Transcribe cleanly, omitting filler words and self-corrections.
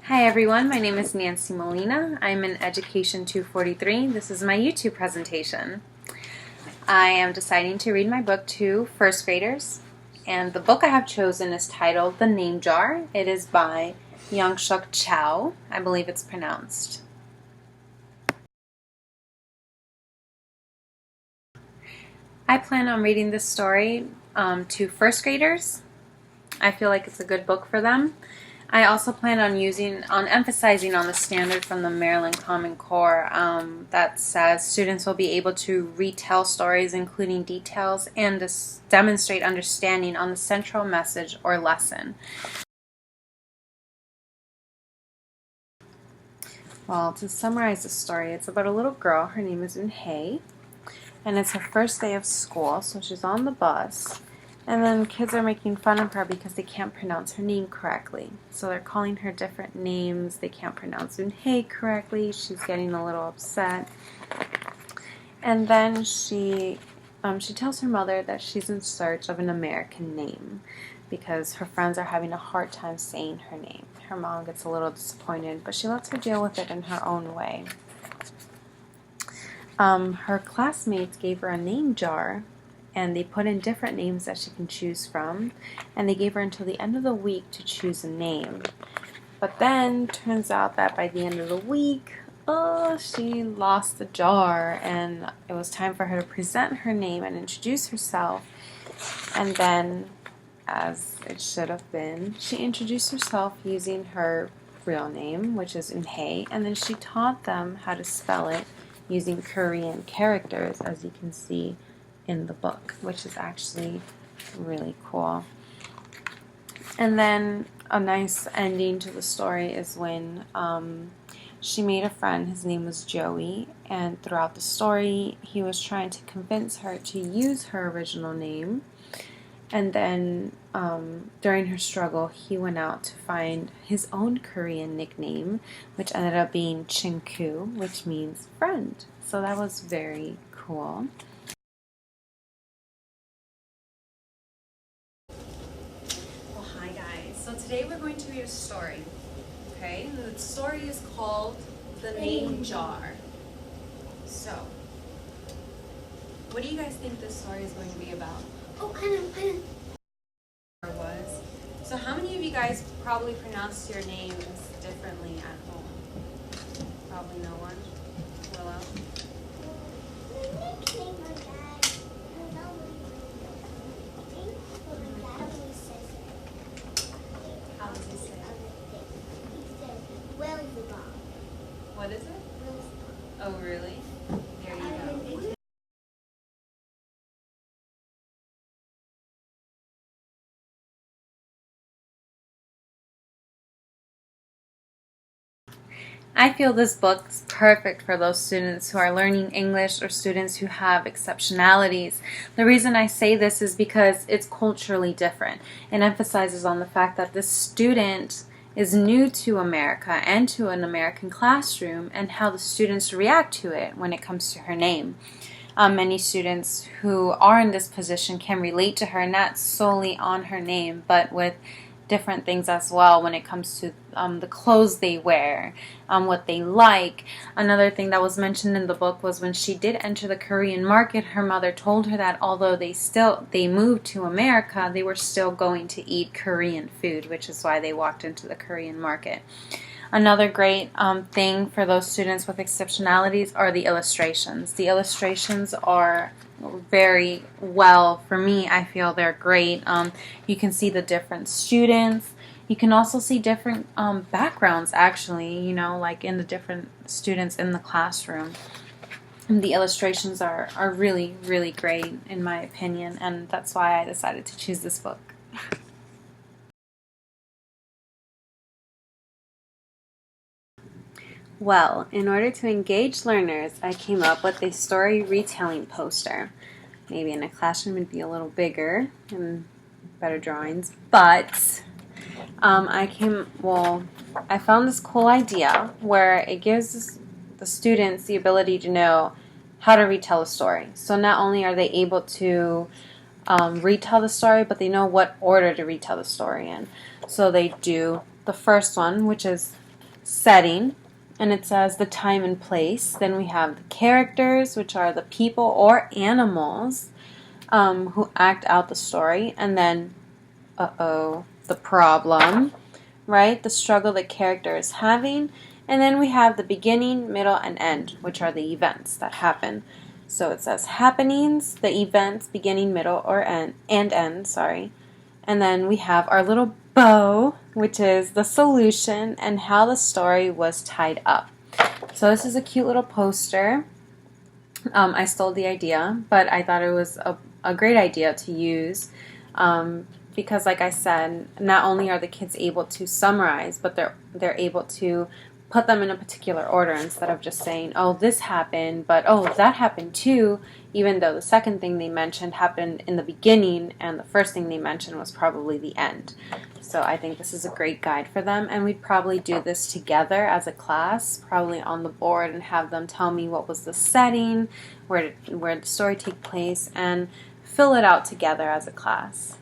Hi everyone, my name is Nancy Molina. I'm in EDUC243. This is my YouTube presentation. I am deciding to read my book to first graders, and the book I have chosen is titled The Name Jar. It is by Young-Shuk Chow, I believe it's pronounced. I plan on reading this story to first graders. I feel like it's a good book for them. I also plan on emphasizing on the standard from the Maryland Common Core that says students will be able to retell stories, including details, and demonstrate understanding on the central message or lesson. Well, to summarize the story, it's about a little girl. Her name is Unhei, and it's her first day of school, so she's on the bus. And then kids are making fun of her because they can't pronounce her name correctly. So they're calling her different names. They can't pronounce Unhei correctly. She's getting a little upset. And then she tells her mother that she's in search of an American name because her friends are having a hard time saying her name. Her mom gets a little disappointed, but she lets her deal with it in her own way. Her classmates gave her a name jar, and they put in different names that she can choose from, and they gave her until the end of the week to choose a name. But then turns out that by the end of the week, she lost the jar, and it was time for her to present her name and introduce herself. And then, as it should have been, she introduced herself using her real name, which is Unhei, and then she taught them how to spell it using Korean characters, as you can see in the book, which is actually really cool. And then a nice ending to the story is when she made a friend. His name was Joey, and throughout the story he was trying to convince her to use her original name. And then during her struggle, he went out to find his own Korean nickname, which ended up being Chinku, which means friend. So that was very cool. Well, hi guys. So today we're going to read a story. Okay, the story is called The Name Jar. So, what do you guys think this story is going to be about? Oh, I know. Was. So how many of you guys probably pronounce your names differently at home? Probably no one. Willow? How does he say it? He says, Wilsbon. What is it? Oh, really? There you go. I feel this book is perfect for those students who are learning English or students who have exceptionalities. The reason I say this is because it's culturally different. It emphasizes on the fact that this student is new to America and to an American classroom, and how the students react to it when it comes to her name. Many students who are in this position can relate to her, not solely on her name, but with different things as well when it comes to the clothes they wear, what they like. Another thing that was mentioned in the book was when she did enter the Korean market, her mother told her that although they moved to America, they were still going to eat Korean food, which is why they walked into the Korean market. Another great thing for those students with exceptionalities are the illustrations. The illustrations are very well, for me, I feel they're great. You can see the different students. You can also see different backgrounds, actually, you know, like in the different students in the classroom. And the illustrations are really, really great, in my opinion, and that's why I decided to choose this book. Well, in order to engage learners, I came up with a story retelling poster. Maybe in a classroom it'd be a little bigger and better drawings, but I found this cool idea where it gives the students the ability to know how to retell a story. So not only are they able to retell the story, but they know what order to retell the story in. So they do the first one, which is setting, and it says the time and place. Then we have the characters, which are the people or animals who act out the story. And then, the problem, right? The struggle the character is having. And then we have the beginning, middle, and end, which are the events that happen. So it says happenings, the events, beginning, middle, or end, and end, sorry. And then we have our little bow, which is the solution and how the story was tied up. So this is a cute little poster. I stole the idea, but I thought it was a great idea to use because, like I said, not only are the kids able to summarize, but they're able to put them in a particular order instead of just saying, oh, this happened, but oh, that happened too, even though the second thing they mentioned happened in the beginning and the first thing they mentioned was probably the end. So I think this is a great guide for them, and we'd probably do this together as a class, probably on the board, and have them tell me what was the setting, where did the story take place, and fill it out together as a class.